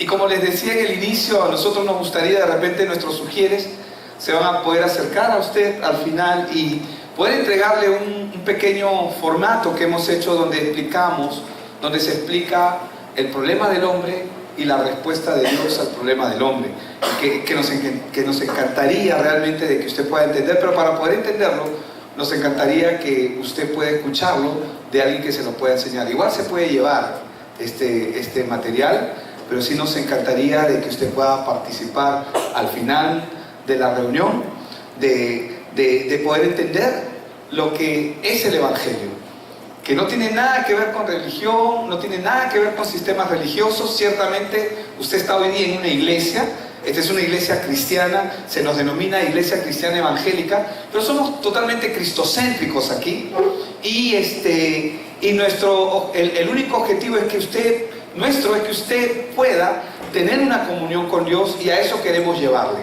Y como les decía en el inicio, a nosotros nos gustaría, de repente nuestros sugieres se van a poder acercar a usted al final y poder entregarle un pequeño formato que hemos hecho donde se explica el problema del hombre y la respuesta de Dios al problema del hombre, que nos encantaría realmente de que usted pueda entender, pero para poder entenderlo nos encantaría que usted pueda escucharlo de alguien que se lo pueda enseñar. Igual se puede llevar este material, pero sí nos encantaría de que usted pueda participar al final de la reunión, de poder entender lo que es el Evangelio, que no tiene nada que ver con religión, no tiene nada que ver con sistemas religiosos. Ciertamente usted está hoy día en una iglesia, esta es una iglesia cristiana, se nos denomina Iglesia Cristiana Evangélica, pero somos totalmente cristocéntricos aquí, y el único objetivo es que usted pueda tener una comunión con Dios, y a eso queremos llevarle.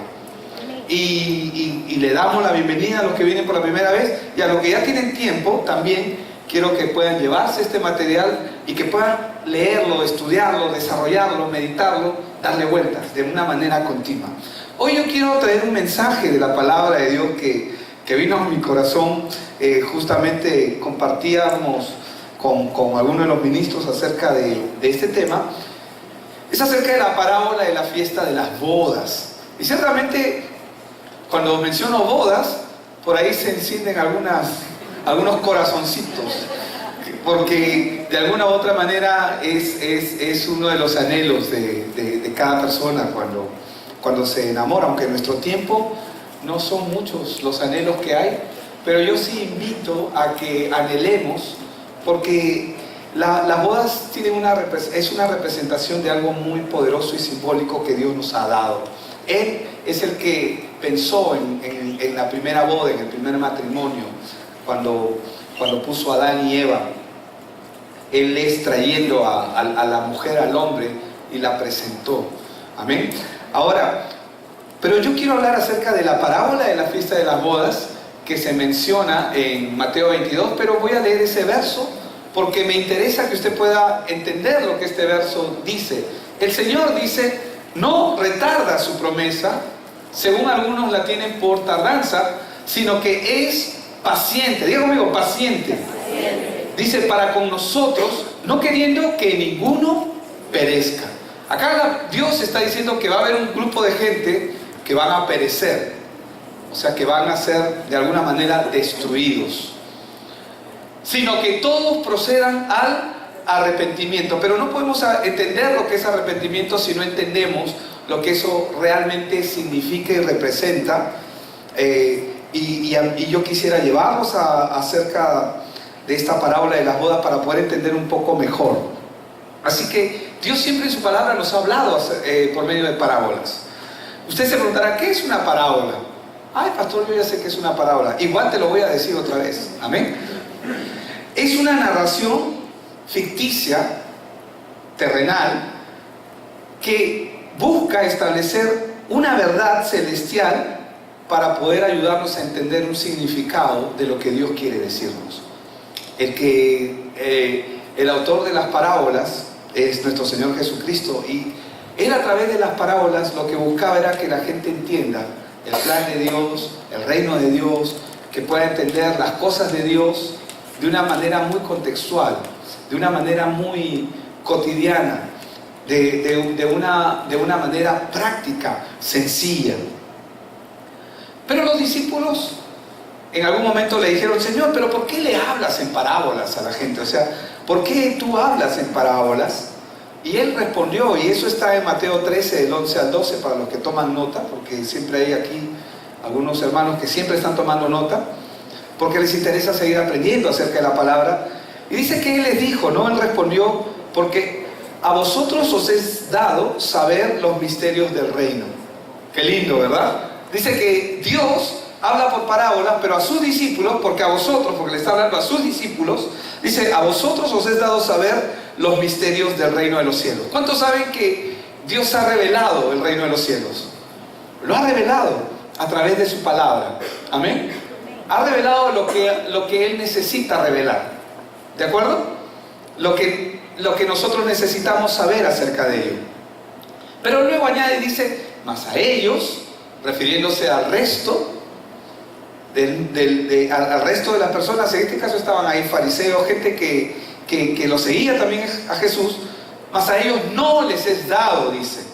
Y le damos la bienvenida a los que vienen por la primera vez, y a los que ya tienen tiempo también quiero que puedan llevarse este material y que puedan leerlo, estudiarlo, desarrollarlo, meditarlo, darle vueltas de una manera continua. Hoy yo quiero traer un mensaje de la palabra de Dios que vino a mi corazón. Justamente compartíamos con algunos de los ministros acerca de este tema. Es acerca de la parábola de la fiesta de las bodas. Y ciertamente cuando menciono bodas, por ahí se encienden algunos corazoncitos, porque de alguna u otra manera es uno de los anhelos de cada persona cuando se enamora, aunque en nuestro tiempo no son muchos los anhelos que hay, pero yo sí invito a que anhelemos, porque las bodas es una representación de algo muy poderoso y simbólico que Dios nos ha dado. Él es el que pensó en la primera boda, en el primer matrimonio, cuando puso a Adán y Eva. Él es trayendo a la mujer al hombre y la presentó. Amén. Ahora, pero yo quiero hablar acerca de la parábola de la fiesta de las bodas que se menciona en Mateo 22, pero voy a leer ese verso porque me interesa que usted pueda entender lo que este verso dice. El Señor dice: no retarda su promesa, según algunos la tienen por tardanza, sino que es paciente. Diga conmigo, paciente. Dice, para con nosotros, no queriendo que ninguno perezca. Acá Dios está diciendo que va a haber un grupo de gente que van a perecer, o sea, que van a ser de alguna manera destruidos, sino que todos procedan al arrepentimiento. Pero no podemos entender lo que es arrepentimiento si no entendemos lo que eso realmente significa y representa. Y yo quisiera llevarlos acerca de esta parábola de las bodas para poder entender un poco mejor. Así que Dios siempre en su palabra nos ha hablado por medio de parábolas. Usted se preguntará, ¿qué es una parábola? Ay, pastor, yo ya sé que es una parábola. Igual te lo voy a decir otra vez. Amén. Es una narración ficticia, terrenal, que busca establecer una verdad celestial para poder ayudarnos a entender un significado de lo que Dios quiere decirnos. El autor de las parábolas es nuestro Señor Jesucristo, y Él, a través de las parábolas, lo que buscaba era que la gente entienda el plan de Dios, el reino de Dios, que pueda entender las cosas de Dios de una manera muy contextual, de una manera muy cotidiana, de una manera práctica, sencilla. Pero los discípulos en algún momento le dijeron: Señor, pero ¿por qué le hablas en parábolas a la gente? O sea, ¿por qué tú hablas en parábolas? Y Él respondió, y eso está en Mateo 13, del 11 al 12, para los que toman nota, porque siempre hay aquí algunos hermanos que siempre están tomando nota, porque les interesa seguir aprendiendo acerca de la palabra. Y dice que Él les dijo, ¿no? Él respondió: porque a vosotros os es dado saber los misterios del reino. Qué lindo, ¿verdad? Dice que Dios habla por parábolas, pero a sus discípulos, porque le está hablando a sus discípulos, dice: a vosotros os es dado saber los misterios del reino de los cielos. ¿Cuántos saben que Dios ha revelado el reino de los cielos? Lo ha revelado a través de su palabra. Amén. Ha revelado lo que Él necesita revelar. ¿De acuerdo? Lo que nosotros necesitamos saber acerca de ello. Pero luego añade y dice, mas a ellos, refiriéndose al resto, al resto de las personas, en este caso estaban ahí fariseos, gente que lo seguía también a Jesús, mas a ellos no les es dado, dice.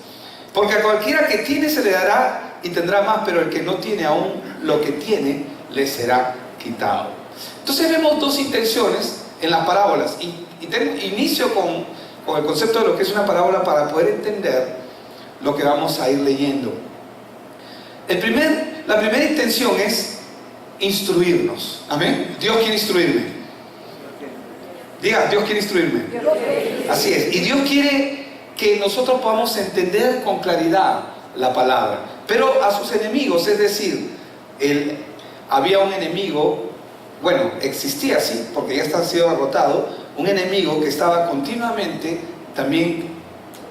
Porque a cualquiera que tiene se le dará y tendrá más, pero el que no tiene aún lo que tiene, le será quitado. Entonces vemos dos intenciones en las parábolas. Inicio con el concepto de lo que es una parábola para poder entender lo que vamos a ir leyendo. La primera intención es instruirnos. Amén. Dios quiere instruirme. Diga, Dios quiere instruirme. Así es. Y Dios quiere que nosotros podamos entender con claridad la palabra. Pero a sus enemigos, es decir, había un enemigo, bueno, existía así, porque ya está sido derrotado, un enemigo que estaba continuamente también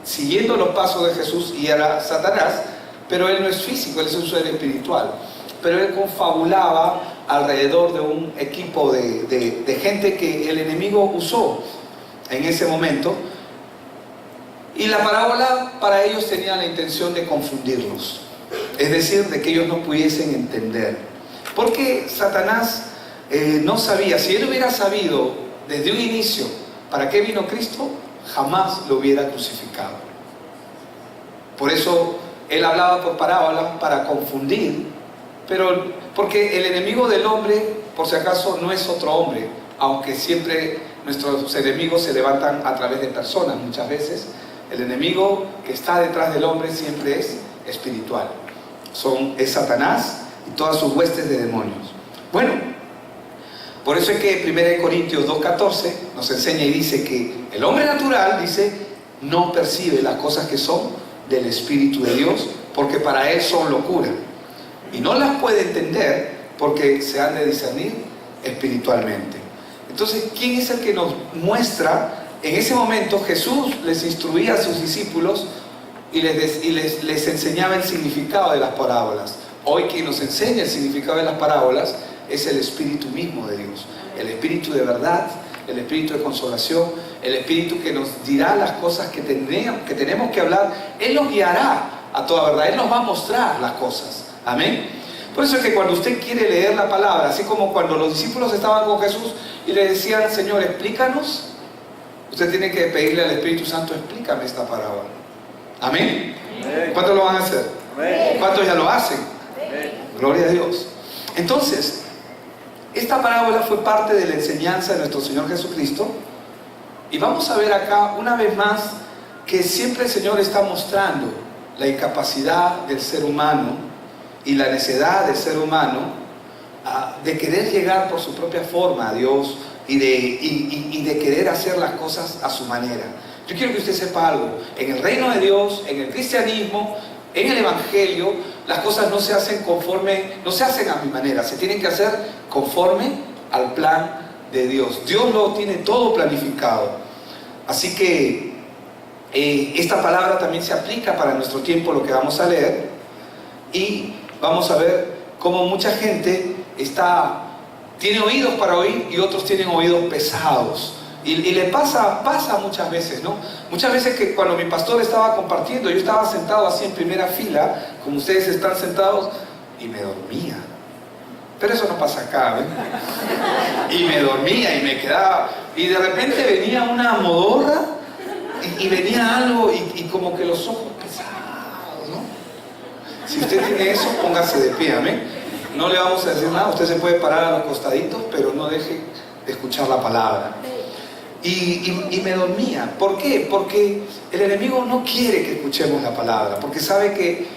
siguiendo los pasos de Jesús, y era Satanás, pero él no es físico, él es un ser espiritual. Pero él confabulaba alrededor de un equipo de gente que el enemigo usó en ese momento. Y la parábola para ellos tenía la intención de confundirlos, es decir, de que ellos no pudiesen entender. Porque Satanás no sabía, si él hubiera sabido desde un inicio para qué vino Cristo, jamás lo hubiera crucificado. Por eso él hablaba por parábolas para confundir, pero porque el enemigo del hombre, por si acaso, no es otro hombre, aunque siempre nuestros enemigos se levantan a través de personas. Muchas veces el enemigo que está detrás del hombre siempre es espiritual. Es Satanás y todas sus huestes de demonios. Bueno, por eso es que 1 Corintios 2:14 nos enseña y dice que el hombre natural, dice, no percibe las cosas que son del Espíritu de Dios, porque para él son locura. Y no las puede entender porque se han de discernir espiritualmente. Entonces, ¿quién es el que nos muestra? En ese momento Jesús les instruía a sus discípulos y les enseñaba el significado de las parábolas. Hoy quien nos enseña el significado de las parábolas es el Espíritu mismo de Dios, el Espíritu de verdad, el Espíritu de consolación, el Espíritu que nos dirá las cosas que tenemos que hablar. Él nos guiará a toda verdad, Él nos va a mostrar las cosas. Amén. Por eso es que cuando usted quiere leer la palabra, así como cuando los discípulos estaban con Jesús y le decían, Señor, explícanos, usted tiene que pedirle al Espíritu Santo, explícame esta parábola. Amén. ¿Cuántos lo van a hacer? Amén. ¿Cuántos ya lo hacen? Amén. Gloria a Dios. Entonces, esta parábola fue parte de la enseñanza de nuestro Señor Jesucristo, y vamos a ver acá una vez más que siempre el Señor está mostrando la incapacidad del ser humano y la necedad del ser humano de querer llegar por su propia forma a Dios y de querer hacer las cosas a su manera. Yo quiero que usted sepa algo: en el reino de Dios, en el cristianismo, en el evangelio, las cosas no se hacen a mi manera, se tienen que hacer conforme al plan de Dios. Dios lo tiene todo planificado. Así que esta palabra también se aplica para nuestro tiempo, lo que vamos a leer, y vamos a ver cómo mucha gente tiene oídos para oír y otros tienen oídos pesados. Y le pasa muchas veces, ¿no? Muchas veces que cuando mi pastor estaba compartiendo, yo estaba sentado así en primera fila, como ustedes están sentados, y me dormía. Pero eso no pasa acá, ¿eh? Y me dormía y me quedaba. Y de repente venía una modorra y venía algo y como que los ojos pesados, ¿no? Si usted tiene eso, póngase de pie, amén. No le vamos a decir nada, usted se puede parar a los costaditos, pero no deje de escuchar la palabra. Y me dormía. ¿Por qué? Porque el enemigo no quiere que escuchemos la palabra, porque sabe que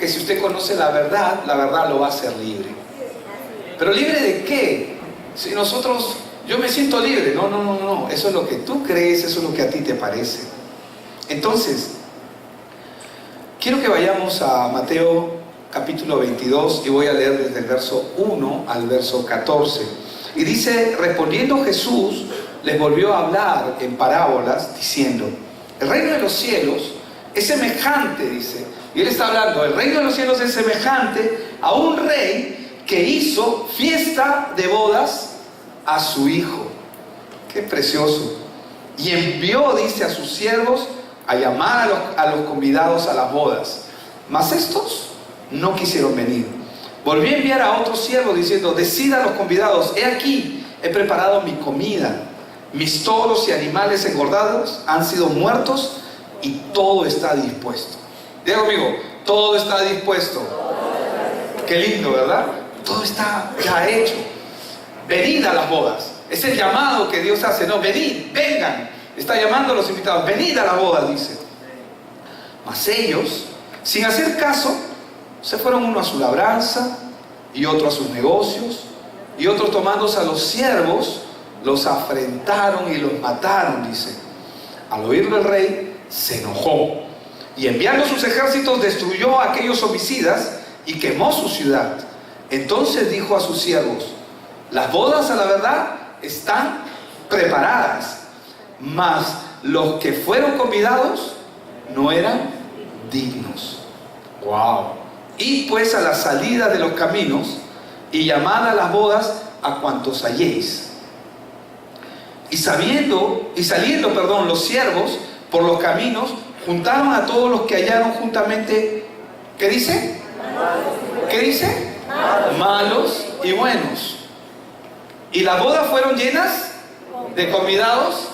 si usted conoce la verdad lo va a hacer libre. ¿Pero libre de qué? Si yo me siento libre. No, eso es lo que tú crees, eso es lo que a ti te parece. Entonces, quiero que vayamos a Mateo capítulo 22 y voy a leer desde el verso 1 al verso 14. Y dice: respondiendo Jesús, les volvió a hablar en parábolas, diciendo: el reino de los cielos es semejante, dice, y él está hablando, el reino de los cielos es semejante a un rey que hizo fiesta de bodas a su hijo. Qué precioso. Y envió, dice, a sus siervos a llamar a los convidados a las bodas. Mas estos no quisieron venir. Volví a enviar a otro siervo diciendo: decid a los convidados: he aquí, he preparado mi comida. Mis toros y animales engordados han sido muertos y todo está dispuesto. Diga conmigo: todo está dispuesto. Qué lindo, ¿verdad? Todo está ya hecho. Venid a las bodas. Es el llamado que Dios hace. No, venid, vengan. Está llamando a los invitados: venid a las bodas, dice. Mas ellos, sin hacer caso, se fueron uno a su labranza y otro a sus negocios, y otros tomándose a los siervos, los afrentaron y los mataron, dice. Al oírlo el rey se enojó y enviando sus ejércitos destruyó a aquellos homicidas y quemó su ciudad. Entonces dijo a sus siervos: las bodas a la verdad están preparadas, mas los que fueron convidados no eran dignos. Wow. Y pues a la salida de los caminos y llamad a las bodas a cuantos halléis. Y saliendo, los siervos por los caminos juntaron a todos los que hallaron juntamente. ¿Qué dice? ¿Qué dice? Malos y buenos. Y las bodas fueron llenas de convidados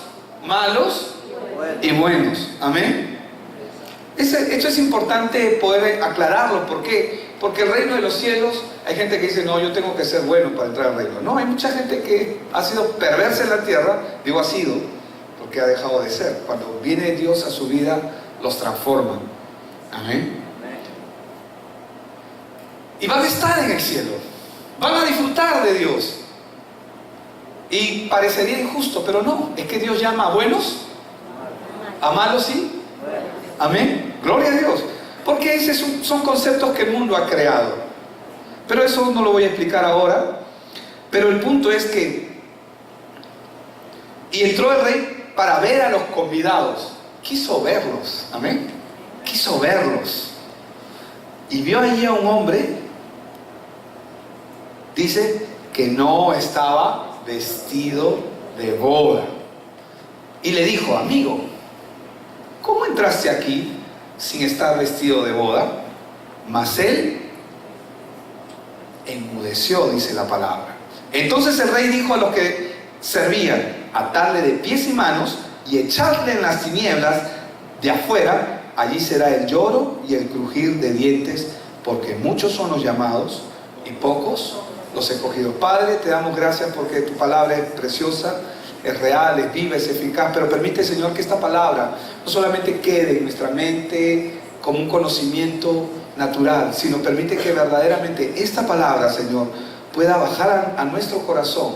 malos y buenos. Amén. Esto es importante poder aclararlo. ¿Por qué? Porque el reino de los cielos, hay gente que dice: no, yo tengo que ser bueno para entrar al reino. No, hay mucha gente que ha sido perversa en la tierra. Digo ha sido, porque ha dejado de ser. Cuando viene Dios a su vida, los transforma. Amén. Y van a estar en el cielo. Van a disfrutar de Dios. Y parecería injusto, pero no. Es que Dios llama a buenos, a malos y... Amén. Gloria a Dios. Porque esos son conceptos que el mundo ha creado. Pero eso no lo voy a explicar ahora. Pero el punto es que... Y entró el rey para ver a los convidados. Quiso verlos. Amén. Quiso verlos. Y vio allí a un hombre, dice, que no estaba vestido de boda. Y le dijo: amigo, ¿cómo entraste aquí sin estar vestido de boda? Mas él enmudeció, dice la palabra. Entonces el rey dijo a los que servían: atarle de pies y manos y echarle en las tinieblas de afuera. Allí será el lloro y el crujir de dientes, porque muchos son los llamados y pocos los escogidos. Padre, te damos gracias porque tu palabra es preciosa, es real, es viva, es eficaz. Pero permite, Señor, que esta palabra no solamente quede en nuestra mente como un conocimiento natural, sino permite que verdaderamente esta palabra, Señor, pueda bajar a nuestro corazón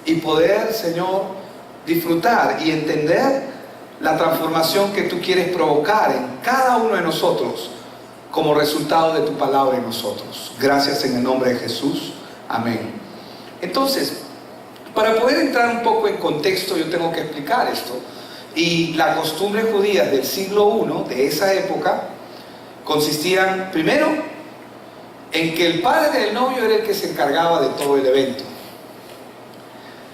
y poder, Señor, disfrutar y entender la transformación que tú quieres provocar en cada uno de nosotros como resultado de tu palabra en nosotros. Gracias en el nombre de Jesús. Amén. Entonces, para poder entrar un poco en contexto, yo tengo que explicar esto. Y las costumbres judías del siglo I, de esa época, consistían primero en que el padre del novio era el que se encargaba de todo el evento.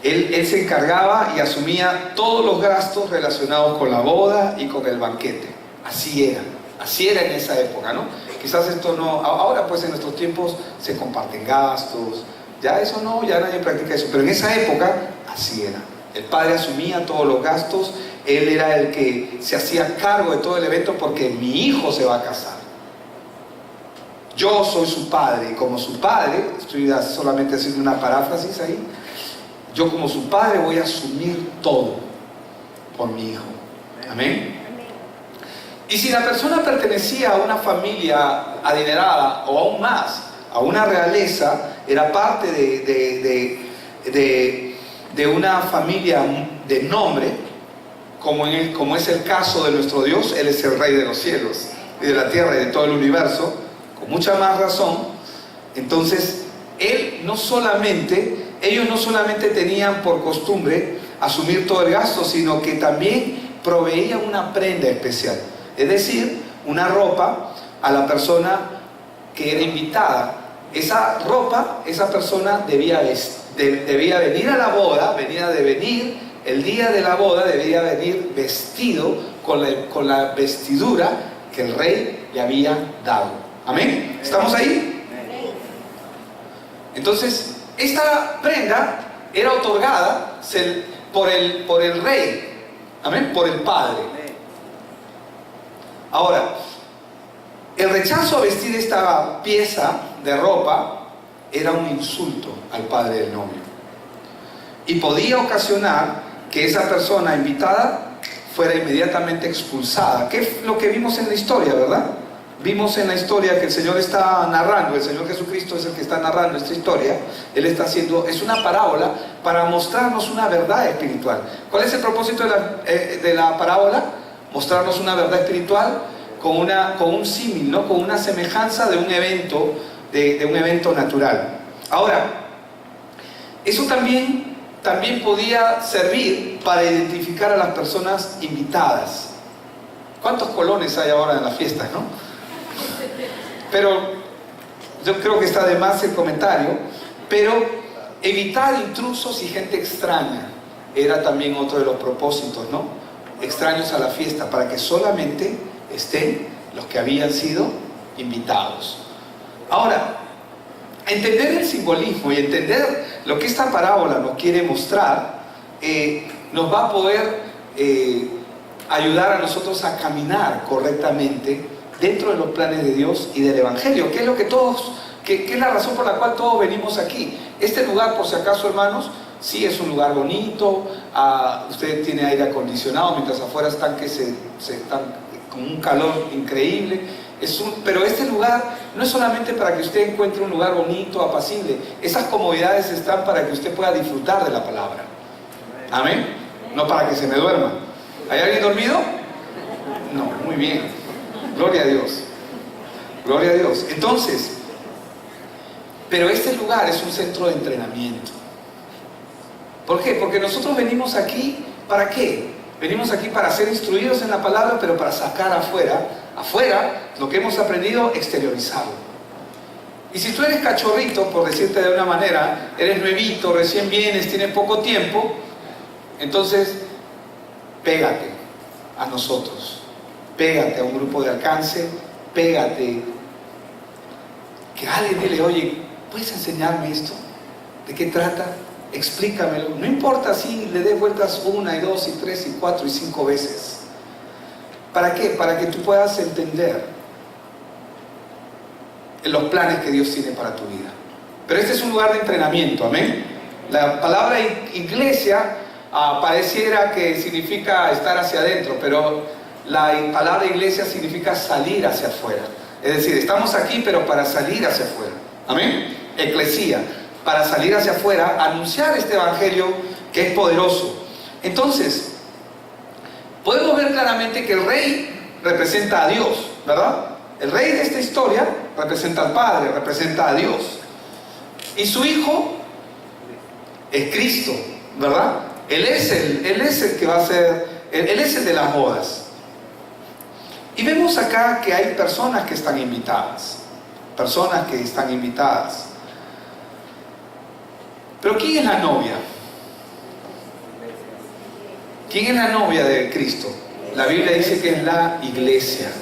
Él se encargaba y asumía todos los gastos relacionados con la boda y con el banquete. Así era en esa época, ¿no? Quizás esto no, ahora pues en nuestros tiempos se comparten gastos, ya eso no, ya nadie practica eso, pero en esa época así era. El padre asumía todos los gastos, él era el que se hacía cargo de todo el evento porque mi hijo se va a casar. Yo soy su padre y como su padre, estoy solamente haciendo una paráfrasis ahí, yo como su padre voy a asumir todo por mi hijo. Amén. Y si la persona pertenecía a una familia adinerada o aún más, a una realeza, era parte de una familia de nombre, como es el caso de nuestro Dios. Él es el Rey de los cielos y de la tierra y de todo el universo, con mucha más razón. Entonces, ellos no solamente tenían por costumbre asumir todo el gasto, sino que también proveían una prenda especial. Es decir, una ropa a la persona que era invitada. Esa ropa, esa persona debía venir a la boda, el día de la boda, debía venir vestido con la vestidura que el rey le había dado. ¿Amén? ¿Estamos ahí? Entonces, esta prenda era otorgada por el rey. ¿Amén? Por el padre. Ahora, el rechazo a vestir esta pieza de ropa era un insulto al padre del novio. Y podía ocasionar que esa persona invitada fuera inmediatamente expulsada. ¿Qué es lo que vimos en la historia, verdad? Vimos en la historia que el Señor está narrando, el Señor Jesucristo es el que está narrando esta historia. Él está haciendo, es una parábola para mostrarnos una verdad espiritual. ¿Cuál es el propósito de la parábola? Mostrarnos una verdad espiritual con un símil, ¿no? Con una semejanza de un evento natural. Ahora, eso también podía servir para identificar a las personas invitadas. ¿Cuántos colones hay ahora en las fiestas, no? Pero yo creo que está de más el comentario. Pero evitar intrusos y gente extraña era también otro de los propósitos, ¿no? Extraños a la fiesta, para que solamente estén los que habían sido invitados. Ahora, entender el simbolismo y entender lo que esta parábola nos quiere mostrar nos va a poder ayudar a nosotros a caminar correctamente dentro de los planes de Dios y del Evangelio, que es lo que que es la razón por la cual todos venimos aquí. Este lugar, por si acaso, hermanos, sí es un lugar bonito, usted tiene aire acondicionado, mientras afuera están están con un calor increíble. Pero este lugar no es solamente para que usted encuentre un lugar bonito, apacible. Esas comodidades están para que usted pueda disfrutar de la palabra. Amén. No para que se me duerma. ¿Hay alguien dormido? No, muy bien. Gloria a Dios. Gloria a Dios. Entonces, pero este lugar es un centro de entrenamiento. ¿Por qué? Porque nosotros venimos aquí, ¿para qué? Venimos aquí para ser instruidos en la palabra, pero para sacar afuera lo que hemos aprendido, exteriorizarlo. Y si tú eres cachorrito, por decirte de una manera, eres nuevito, recién vienes, tienes poco tiempo, entonces pégate a nosotros, pégate a un grupo de alcance, pégate, que alguien dile, oye, ¿puedes enseñarme esto? ¿De qué trata? Explícamelo. No importa si le des vueltas 1 y 2 y 3 y 4 y 5 veces. ¿Para qué? Para que tú puedas entender los planes que Dios tiene para tu vida. Pero este es un lugar de entrenamiento, amén. La palabra iglesia pareciera que significa estar hacia adentro, pero la palabra iglesia significa salir hacia afuera. Es decir, estamos aquí pero para salir hacia afuera, amén. Eclesía, para salir hacia afuera, anunciar este evangelio que es poderoso. Entonces, podemos ver claramente que el rey representa a Dios, ¿verdad? El rey de esta historia representa al Padre, representa a Dios. Y su hijo es Cristo, ¿verdad? Él es el que va a ser, él es el de las bodas. Y vemos acá que hay personas que están invitadas. Personas que están invitadas. Pero ¿quién es la novia? ¿Quién es la novia de Cristo? La Biblia dice que es la iglesia.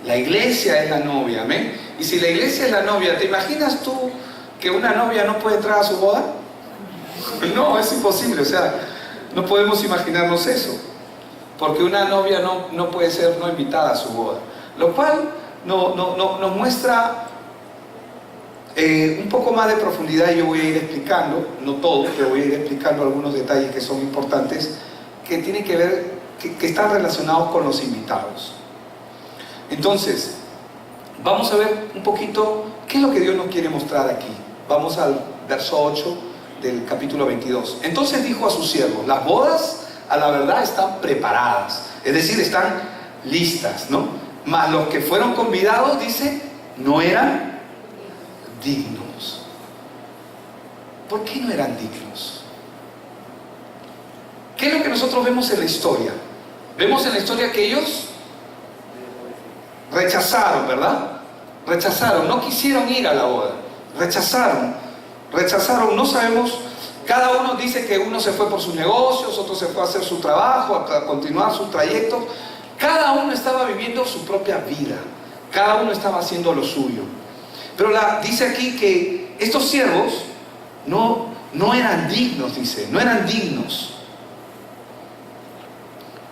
La iglesia es la novia, amén. Y si la iglesia es la novia, ¿te imaginas tú que una novia no puede entrar a su boda? No, es imposible, o sea, no podemos imaginarnos eso. Porque una novia no puede ser no invitada a su boda. Lo cual nos muestra un poco más de profundidad. Y yo voy a ir explicando, no todo, pero voy a ir explicando algunos detalles que son importantes, que tienen que ver, que están relacionados con los invitados. Entonces, vamos a ver un poquito qué es lo que Dios nos quiere mostrar aquí. Vamos al verso 8 del capítulo 22. Entonces dijo a sus siervos: las bodas a la verdad están preparadas, es decir, están listas, ¿no? Mas los que fueron convidados, dice, no eran dignos. ¿Por qué no eran dignos? ¿Qué es lo que nosotros vemos en la historia? Vemos en la historia que ellos rechazaron, ¿verdad? Rechazaron, no quisieron ir a la boda, rechazaron, no sabemos. Cada uno dice que uno se fue por sus negocios, otro se fue a hacer su trabajo, a continuar sus trayectos. Cada uno estaba viviendo su propia vida. Cada uno estaba haciendo lo suyo. Pero dice aquí que estos siervos no eran dignos, dice, no eran dignos.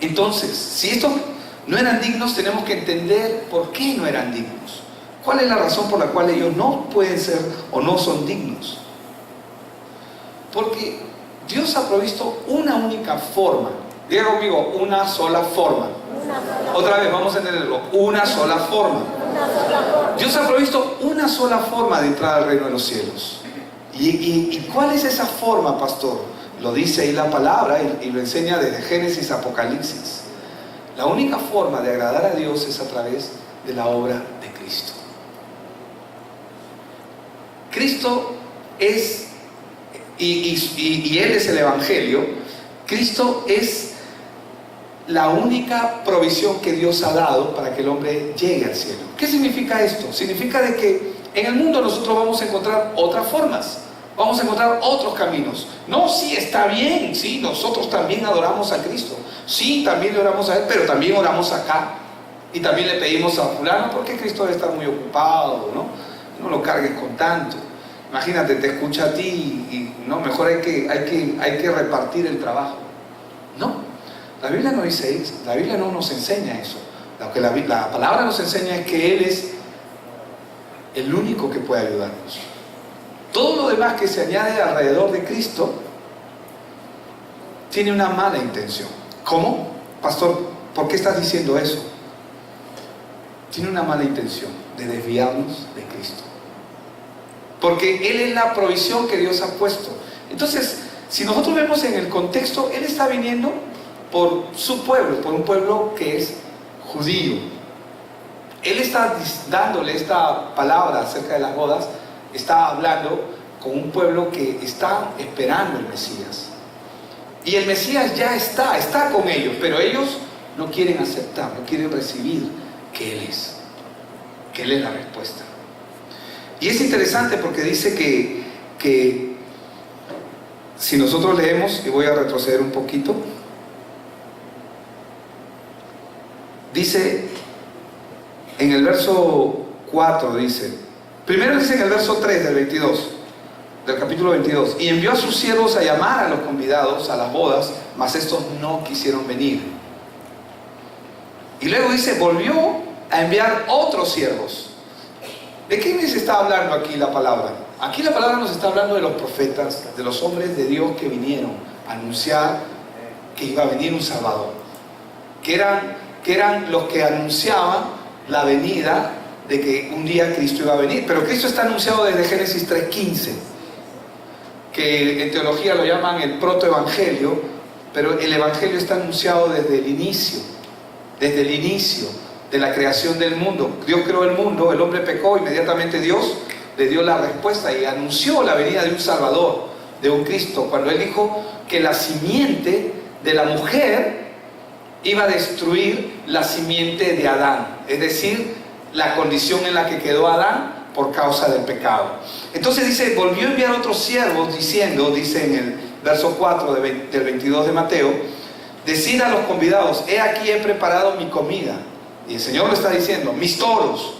Entonces, si estos no eran dignos, tenemos que entender por qué no eran dignos. ¿Cuál es la razón por la cual ellos no pueden ser o no son dignos? Porque Dios ha provisto una única forma. Diga conmigo, una sola forma. Otra vez, vamos a entenderlo. Una sola forma. Dios ha provisto una sola forma de entrar al reino de los cielos. ¿Y cuál es esa forma, pastor? Lo dice ahí la palabra y lo enseña desde Génesis a Apocalipsis. La única forma de agradar a Dios es a través de la obra de Cristo. Cristo es, y Él es el Evangelio. Cristo es la única provisión que Dios ha dado para que el hombre llegue al cielo. ¿Qué significa esto? Significa de que en el mundo nosotros vamos a encontrar otras formas, vamos a encontrar otros caminos. No, sí, está bien, sí, nosotros también adoramos a Cristo, sí, también le oramos a Él, pero también oramos acá y también le pedimos a fulano porque Cristo debe estar muy ocupado, ¿no? No lo cargues con tanto. Imagínate, te escucha a ti y no, mejor hay que repartir el trabajo. No, la Biblia no dice eso, la Biblia no nos enseña eso. Lo que la palabra nos enseña es que Él es el único que puede ayudarnos. Todo lo demás que se añade alrededor de Cristo tiene una mala intención. ¿Cómo? Pastor, ¿por qué estás diciendo eso? Tiene una mala intención de desviarnos de Cristo. Porque Él es la provisión que Dios ha puesto. Entonces, si nosotros vemos en el contexto, Él está viniendo por su pueblo, por un pueblo que es judío. Él está dándole esta palabra acerca de las bodas, está hablando con un pueblo que está esperando el Mesías. Y el Mesías ya está con ellos, pero ellos no quieren aceptar, no quieren recibir que Él es la respuesta. Y es interesante porque dice que si nosotros leemos, y voy a retroceder un poquito, dice en el verso 4, primero dice en el verso 3 del 22, del capítulo 22, y envió a sus siervos a llamar a los convidados a las bodas, mas estos no quisieron venir. Y luego dice, volvió a enviar otros siervos. ¿De quiénes está hablando aquí la palabra? Aquí la palabra nos está hablando de los profetas, de los hombres de Dios que vinieron a anunciar que iba a venir un Salvador, que eran los que anunciaban la venida de que un día Cristo iba a venir. Pero Cristo está anunciado desde Génesis 3:15, que en teología lo llaman el protoevangelio, pero el evangelio está anunciado desde el inicio de la creación del mundo. Dios creó el mundo, el hombre pecó, inmediatamente Dios le dio la respuesta y anunció la venida de un Salvador, de un Cristo, cuando Él dijo que la simiente de la mujer iba a destruir la simiente de Adán, es decir, la condición en la que quedó Adán por causa del pecado. Entonces dice, volvió a enviar otros siervos diciendo, dice en el verso 4 del 22 de Mateo, decid a los convidados, he aquí he preparado mi comida. Y el Señor le está diciendo, mis toros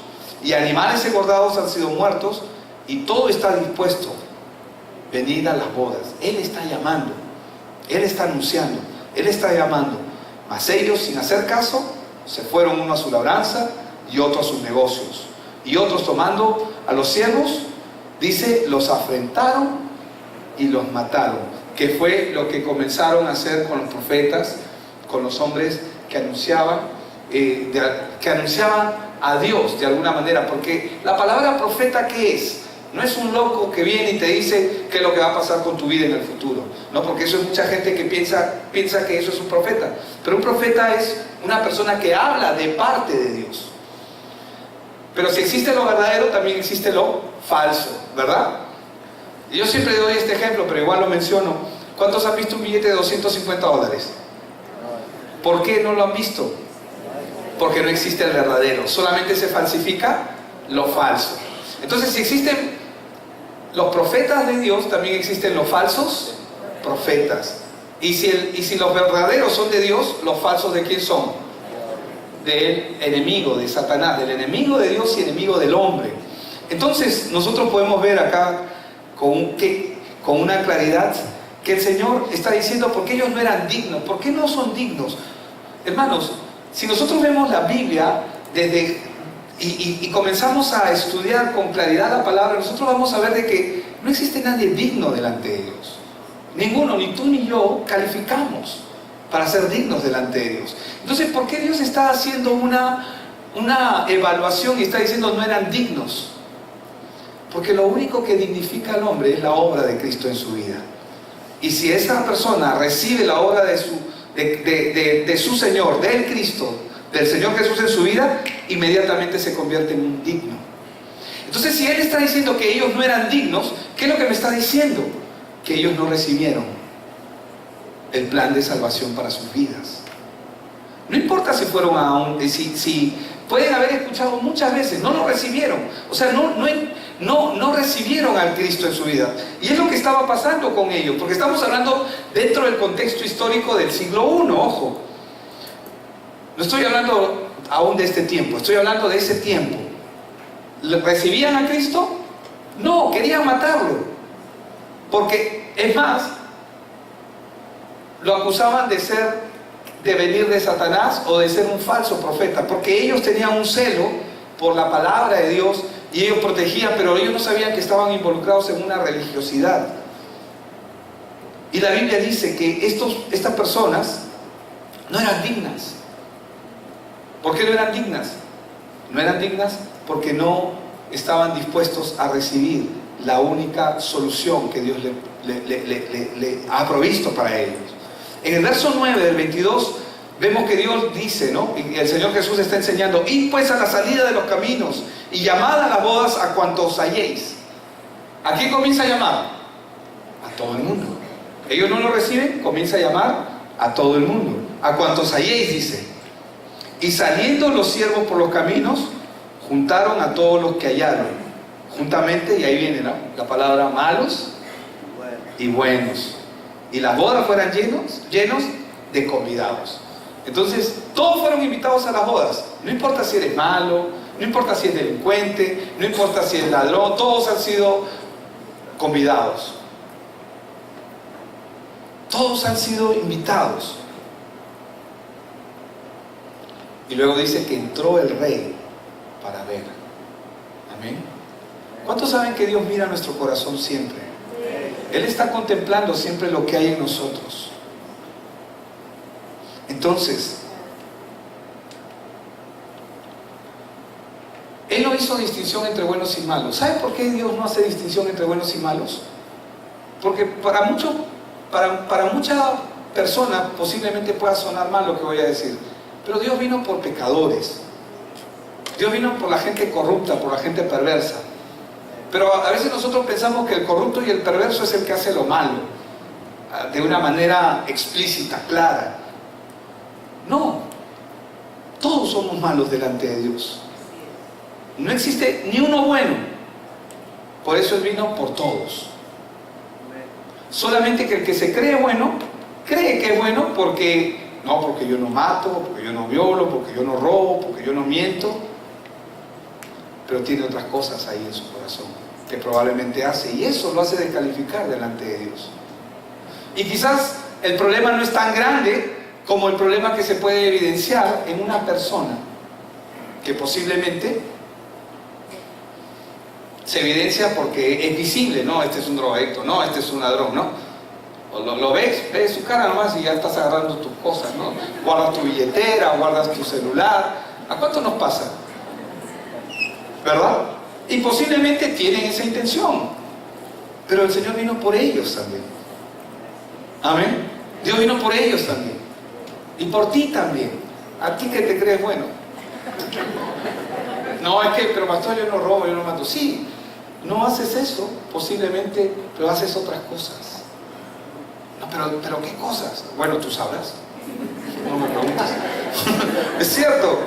y animales engordados han sido muertos y todo está dispuesto. Venid a las bodas. Él está llamando, Él está anunciando, Él está llamando. Mas ellos, sin hacer caso, se fueron, uno a su labranza y otro a sus negocios. Y otros, tomando a los siervos, dice, los afrentaron y los mataron. Que fue lo que comenzaron a hacer con los profetas, con los hombres que anunciaban a Dios de alguna manera. Porque la palabra profeta, ¿qué es? No es un loco que viene y te dice qué es lo que va a pasar con tu vida en el futuro. No, porque eso es mucha gente que piensa que eso es un profeta. Pero un profeta es una persona que habla de parte de Dios. Pero si existe lo verdadero, también existe lo falso, ¿verdad? Y yo siempre doy este ejemplo, pero igual lo menciono. ¿Cuántos han visto un billete de $250? ¿Por qué no lo han visto? Porque no existe el verdadero. Solamente se falsifica lo falso. Entonces, si existen los profetas de Dios, también existen los falsos profetas. Y si los verdaderos son de Dios, ¿los falsos de quién son? del enemigo, de Satanás, del enemigo de Dios y enemigo del hombre. Entonces nosotros podemos ver acá con una claridad que el Señor está diciendo porque ellos no eran dignos. ¿Por qué no son dignos? Hermanos, si nosotros vemos la Biblia y comenzamos a estudiar con claridad la palabra, nosotros vamos a ver de que no existe nadie digno delante de Dios. Ninguno, ni tú ni yo, calificamos para ser dignos delante de Dios. Entonces, ¿por qué Dios está haciendo una evaluación y está diciendo no eran dignos? Porque lo único que dignifica al hombre es la obra de Cristo en su vida. Y si esa persona recibe la obra de su Señor, del Cristo, del Señor Jesús en su vida, inmediatamente se convierte en un digno. Entonces, si Él está diciendo que ellos no eran dignos, ¿qué es lo que me está diciendo? Que ellos no recibieron el plan de salvación para sus vidas. No importa si fueron si pueden haber escuchado muchas veces, no lo recibieron. O sea, no recibieron al Cristo en su vida. Y es lo que estaba pasando con ellos, porque estamos hablando dentro del contexto histórico del siglo I, ojo. No estoy hablando aún de este tiempo, estoy hablando de ese tiempo. ¿Recibían a Cristo? No, querían matarlo. Porque, es más, lo acusaban de venir de Satanás o de ser un falso profeta, porque ellos tenían un celo por la palabra de Dios y ellos protegían, pero ellos no sabían que estaban involucrados en una religiosidad. Y la Biblia dice que estas personas no eran dignas. ¿Por qué no eran dignas? No eran dignas porque no estaban dispuestos a recibir la única solución que Dios le ha provisto para ellos. En el verso 9 del 22 vemos que Dios dice, ¿no? Y el Señor Jesús está enseñando: id pues a la salida de los caminos y llamad a las bodas a cuantos halléis. ¿A quién comienza a llamar? A todo el mundo. Ellos no lo reciben, comienza a llamar a todo el mundo. A cuantos halléis, dice. Y saliendo los siervos por los caminos, juntaron a todos los que hallaron juntamente, y ahí viene, ¿no?, la palabra malos y buenos. Y las bodas fueran llenos de convidados. Entonces, todos fueron invitados a las bodas. No importa si eres malo, no importa si es delincuente, no importa si es ladrón, todos han sido convidados. Todos han sido invitados. Y luego dice que entró el rey para ver. Amén. ¿Cuántos saben que Dios mira nuestro corazón siempre? Él está contemplando siempre lo que hay en nosotros. Entonces, Él no hizo distinción entre buenos y malos. ¿Sabe por qué Dios no hace distinción entre buenos y malos? Porque para muchas personas posiblemente pueda sonar mal lo que voy a decir, pero Dios vino por pecadores. Dios vino por la gente corrupta, por la gente perversa. Pero a veces nosotros pensamos que el corrupto y el perverso es el que hace lo malo, de una manera explícita, clara. No, todos somos malos delante de Dios. No existe ni uno bueno. Por eso Él vino por todos. Solamente que el que se cree bueno, cree que es bueno porque yo no mato, porque yo no violo, porque yo no robo, porque yo no miento. Pero tiene otras cosas ahí en su corazón que probablemente hace, y eso lo hace descalificar delante de Dios. Y quizás el problema no es tan grande como el problema que se puede evidenciar en una persona que posiblemente se evidencia porque es visible, ¿no? Este es un drogadicto, no, este es un ladrón, ¿no? O lo ves su cara nomás y ya estás agarrando tus cosas, ¿no? Guardas tu billetera, guardas tu celular. ¿A cuánto nos pasa? ¿Verdad? Y posiblemente tienen esa intención, pero el Señor vino por ellos también. Amén. Dios vino por ellos también, y por ti también. A ti que te crees bueno. No, es que, pero pastor, yo no robo, yo no mato. Sí, no haces eso posiblemente, pero haces otras cosas. No, pero ¿qué cosas? Bueno, tú sabrás. No me preguntes. Es cierto.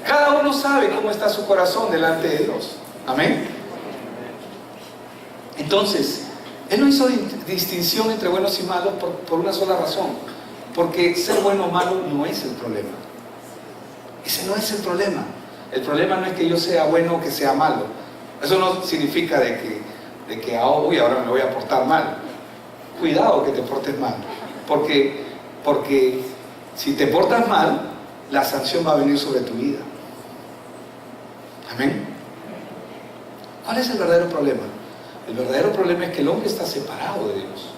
Cada uno sabe cómo está su corazón delante de Dios. Amén. Entonces, Él no hizo distinción entre buenos y malos por una sola razón. Porque ser bueno o malo no es el problema. Ese no es el problema. El problema no es que yo sea bueno o que sea malo. Eso no significa de que ahora me voy a portar mal. Cuidado que te portes mal. Porque si te portas mal, la sanción va a venir sobre tu vida. Amén. ¿Cuál es el verdadero problema? El verdadero problema es que el hombre está separado de Dios.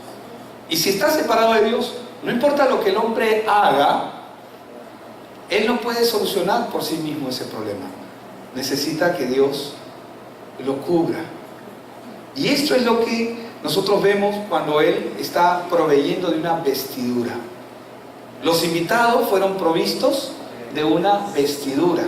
Y si está separado de Dios, no importa lo que el hombre haga, él no puede solucionar por sí mismo ese problema. Necesita que Dios lo cubra. Y esto es lo que nosotros vemos cuando Él está proveyendo de una vestidura. Los invitados fueron provistos de una vestidura.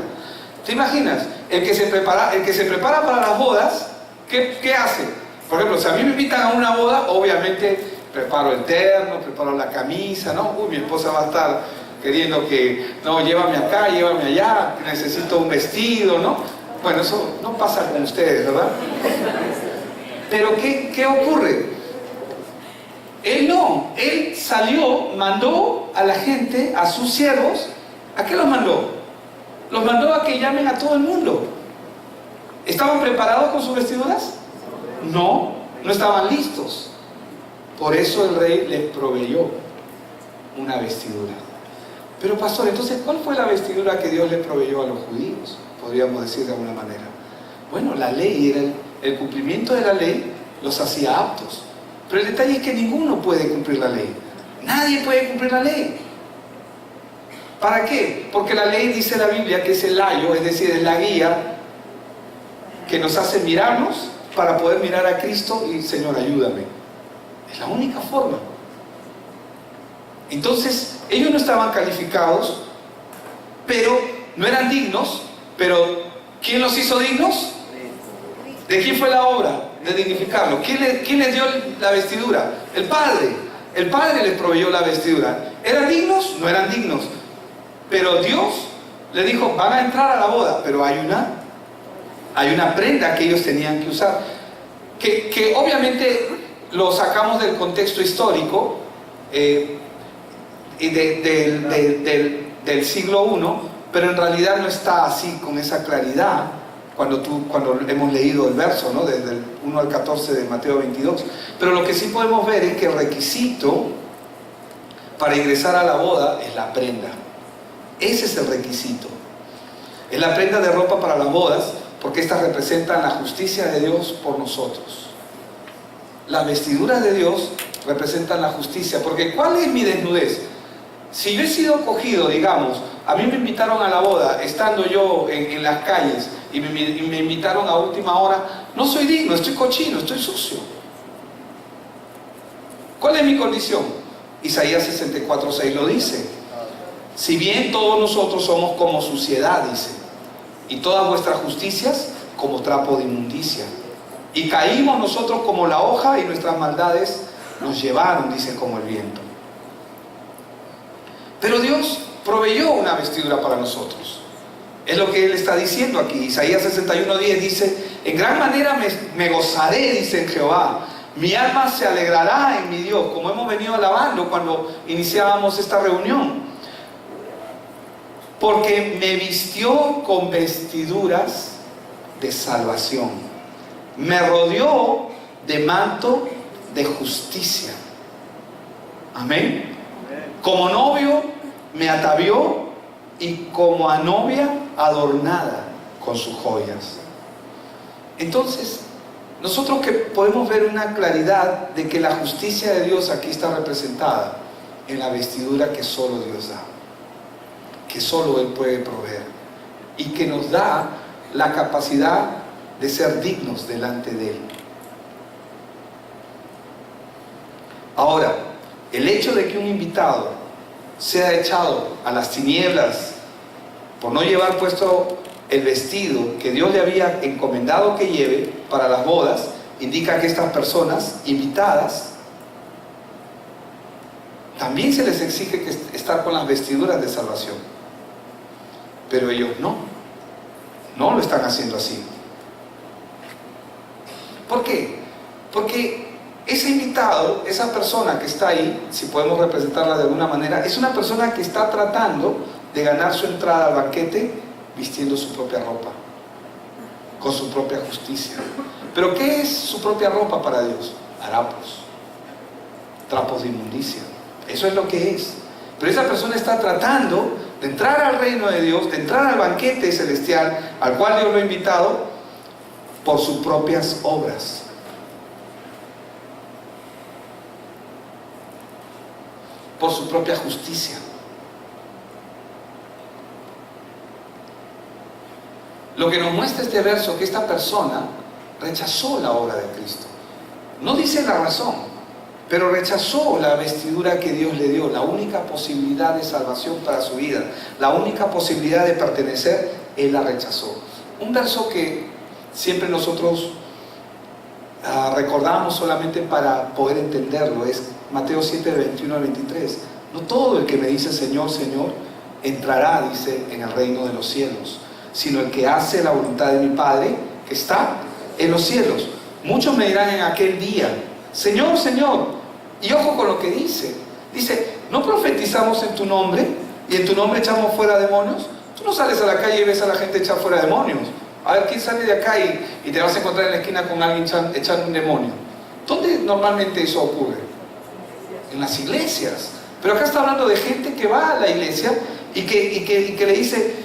¿Te imaginas? El que se prepara para las bodas, ¿qué hace? Por ejemplo, si a mí me invitan a una boda, obviamente preparo el terno, preparo la camisa, ¿no? Mi esposa va a estar queriendo que, no, llévame acá, llévame allá, necesito un vestido, ¿no? Bueno, eso no pasa con ustedes, ¿verdad? Pero ¿qué ocurre? Él salió, mandó a la gente, a sus siervos. ¿A qué los mandó? Los mandó a que llamen a todo el mundo. ¿Estaban preparados con sus vestiduras? No estaban listos. Por eso el rey les proveyó una vestidura. Pero pastor, entonces, ¿cuál fue la vestidura que Dios les proveyó a los judíos? Podríamos decir de alguna manera. Bueno, la ley era el cumplimiento de la ley los hacía aptos. Pero el detalle es que ninguno puede cumplir la ley. Nadie puede cumplir la ley. ¿Para qué? Porque la ley, dice la Biblia, que es el ayo, es decir, es la guía que nos hace mirarnos para poder mirar a Cristo y, Señor, ayúdame. Es la única forma. Entonces, ellos no estaban calificados, pero no eran dignos. Pero, ¿quién los hizo dignos? ¿De quién fue la obra de dignificarlo? ¿Quién les dio la vestidura? El Padre. El Padre les proveyó la vestidura. ¿Eran dignos? No eran dignos. Pero Dios les dijo, van a entrar a la boda, pero hay una prenda que ellos tenían que usar. Que obviamente lo sacamos del contexto histórico y del siglo I, pero en realidad no está así con esa claridad cuando hemos leído el verso, ¿no? Desde el 1 al 14 de Mateo 22. Pero lo que sí podemos ver es que el requisito para ingresar a la boda es la prenda. Ese es el requisito. Es la prenda de ropa para las bodas, porque estas representan la justicia de Dios por nosotros. Las vestiduras de Dios representan la justicia, porque ¿cuál es mi desnudez? Si yo he sido cogido, digamos, a mí me invitaron a la boda, estando yo en las calles, y me invitaron a última hora, no soy digno, estoy cochino, estoy sucio. ¿Cuál es mi condición? Isaías 64:6 lo dice. Si bien todos nosotros somos como suciedad, dice, y todas vuestras justicias como trapo de inmundicia. Y caímos nosotros como la hoja y nuestras maldades nos llevaron, dice, como el viento. Pero Dios proveyó una vestidura para nosotros. Es lo que Él está diciendo aquí. Isaías 61:10 dice, en gran manera me gozaré, dice en Jehová. Mi alma se alegrará en mi Dios, como hemos venido alabando cuando iniciábamos esta reunión. Porque me vistió con vestiduras de salvación. Me rodeó de manto de justicia. Amén. Como novio me atavió y como a novia adornada con sus joyas. Entonces, nosotros que podemos ver una claridad de que la justicia de Dios aquí está representada en la vestidura que solo Dios da, que solo Él puede proveer y que nos da la capacidad de ser dignos delante de Él. Ahora, el hecho de que un invitado sea echado a las tinieblas por no llevar puesto el vestido que Dios le había encomendado que lleve para las bodas, indica que estas personas invitadas también se les exige que estar con las vestiduras de salvación. Pero ellos no lo están haciendo así. ¿Por qué? Porque ese invitado, esa persona que está ahí, si podemos representarla de alguna manera, es una persona que está tratando de ganar su entrada al banquete vistiendo su propia ropa, con su propia justicia. ¿Pero qué es su propia ropa para Dios? Harapos, trapos de inmundicia. Eso es lo que es. Pero esa persona está tratando de entrar al reino de Dios, de entrar al banquete celestial al cual Dios lo ha invitado por sus propias obras. Por su propia justicia. Lo que nos muestra este verso, que esta persona rechazó la obra de Cristo. No dice la razón, pero rechazó la vestidura que Dios le dio, la única posibilidad de salvación para su vida, la única posibilidad de pertenecer, Él la rechazó. Un verso que siempre nosotros recordamos solamente para poder entenderlo, es Mateo 7, 21 al 23. No todo el que me dice Señor, Señor, entrará, dice, en el reino de los cielos, sino el que hace la voluntad de mi Padre que está en los cielos. Muchos me dirán en aquel día, Señor, Señor, y ojo con lo que dice, ¿no profetizamos en tu nombre y en tu nombre echamos fuera demonios? Tú no sales a la calle y ves a la gente echar fuera demonios. A ver, ¿quién sale de acá y te vas a encontrar en la esquina con alguien echando un demonio? ¿Dónde normalmente eso ocurre? En las iglesias. Pero acá está hablando de gente que va a la iglesia y que le dice,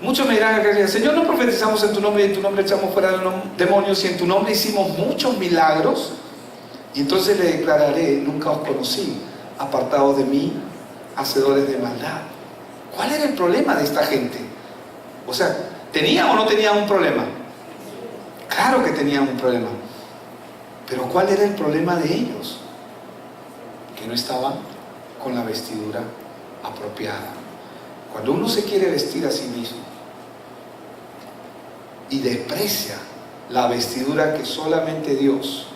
muchos me dirán, Señor, no profetizamos en tu nombre y en tu nombre echamos fuera demonios y en tu nombre hicimos muchos milagros. Y entonces le declararé, nunca os conocí, apartados de mí, hacedores de maldad. ¿Cuál era el problema de esta gente? O sea, ¿tenía o no tenía un problema? Claro que tenían un problema. Pero ¿cuál era el problema de ellos? Que no estaban con la vestidura apropiada. Cuando uno se quiere vestir a sí mismo y desprecia la vestidura que solamente Dios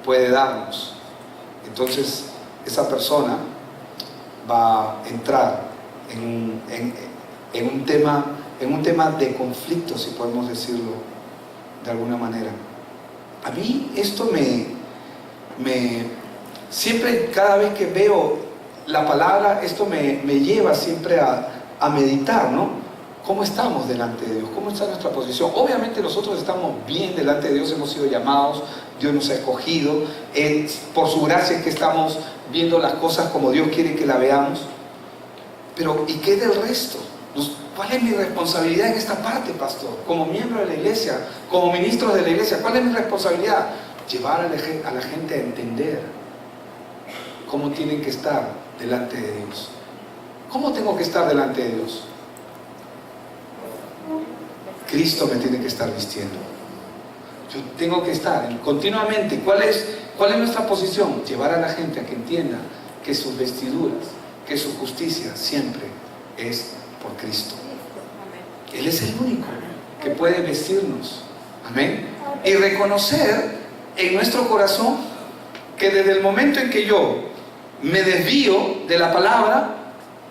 puede darnos, entonces esa persona va a entrar en un tema de conflicto, si podemos decirlo de alguna manera. A mí esto siempre, cada vez que veo la palabra, esto me lleva siempre a meditar, ¿no? ¿Cómo estamos delante de Dios? ¿Cómo está nuestra posición? Obviamente nosotros estamos bien delante de Dios, hemos sido llamados, Dios nos ha escogido, por su gracia es que estamos viendo las cosas como Dios quiere que las veamos. Pero ¿y qué del resto? ¿Cuál es mi responsabilidad en esta parte, pastor? Como miembro de la iglesia, como ministro de la iglesia, ¿cuál es mi responsabilidad? Llevar a la gente a entender cómo tienen que estar delante de Dios. ¿Cómo tengo que estar delante de Dios? Cristo me tiene que estar vistiendo. Yo tengo que estar continuamente. ¿Cuál es nuestra posición? Llevar a la gente a que entienda que sus vestiduras, que su justicia siempre es por Cristo. Él es el único que puede vestirnos. Amén. Y reconocer en nuestro corazón que desde el momento en que yo me desvío de la palabra,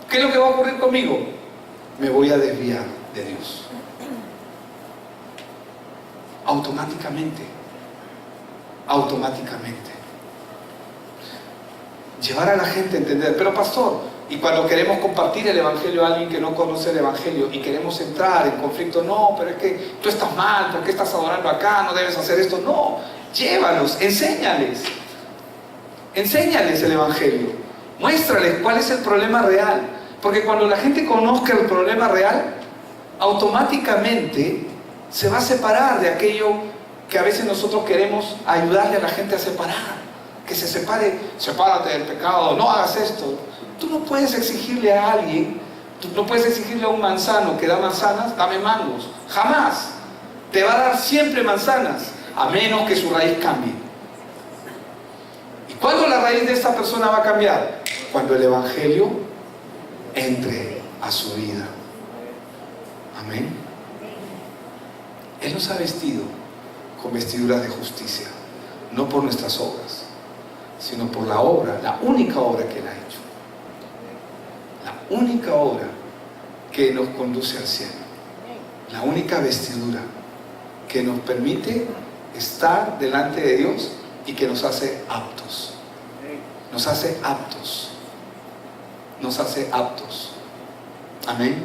¿qué es lo que va a ocurrir conmigo? Me voy a desviar de Dios. Automáticamente. Llevar a la gente a entender. Pero pastor, y cuando queremos compartir el evangelio a alguien que no conoce el evangelio y queremos entrar en conflicto, no, pero es que tú estás mal, ¿por qué estás adorando acá? No debes hacer esto. No, llévalos, enséñales el evangelio, muéstrales cuál es el problema real, porque cuando la gente conozca el problema real, automáticamente se va a separar de aquello que a veces nosotros queremos ayudarle a la gente a separar, que se separe. Sepárate del pecado, no hagas esto. Tú no puedes exigirle a alguien, tú no puedes exigirle a un manzano que da manzanas, dame mangos, jamás. Te va a dar siempre manzanas, a menos que su raíz cambie. ¿Y cuándo la raíz de esta persona va a cambiar? Cuando el evangelio entre a su vida. Amén. Él nos ha vestido con vestiduras de justicia, no por nuestras obras, sino por la obra, la única obra que Él ha hecho, la única obra que nos conduce al cielo, la única vestidura que nos permite estar delante de Dios y que nos hace aptos. Nos hace aptos. Amén.